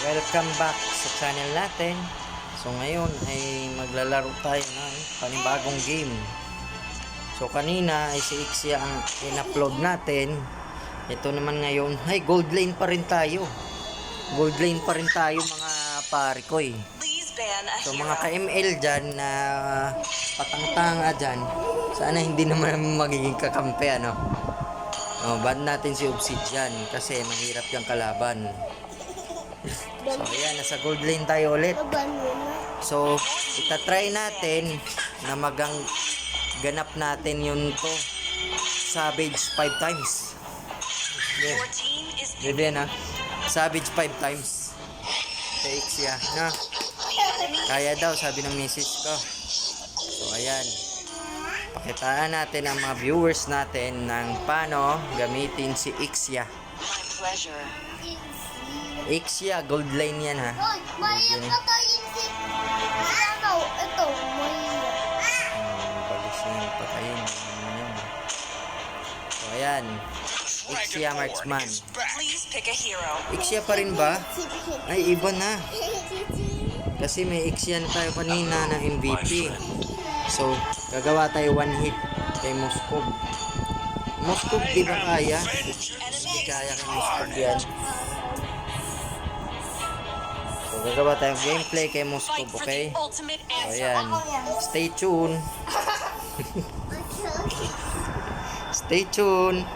Welcome back sa channel natin. So ngayon ay maglalaro tayo ng panibagong game. So kanina ay si Ixia ang in-upload natin. Ito naman ngayon ay gold lane pa rin tayo. Gold lane pa rin tayo mga pare ko eh. So mga ka-ML dyan na patang-tanga dyan, sana hindi naman magiging kakampi ano. Ban natin si Obsidian kasi mahirap yung kalaban. So ayan, nasa gold lane tayo ulit. So itatry natin na ganap natin yun to Savage 5 times. Pwede na Savage 5 times kay Ixia na kaya daw, sabi ng message ko. So ayan, pakitaan natin ang mga viewers natin ng paano gamitin si Ixia. Ixia, gold lane yan ha. Maya patayin si... Ano? Ito, Maya. Balis na yung patayin. So ayan, Ixia marksman. Ixia pa rin ba? Ay, iba na. Kasi may Ixia na tayo kanina na MVP. So, gagawa tayo one hit kay Moskov. Moskov, di ba kaya? Hindi kaya kay Moskov yan. So, gagawa tayong gameplay kay Moskov, okay? So, ayan. Stay tuned. Stay tuned.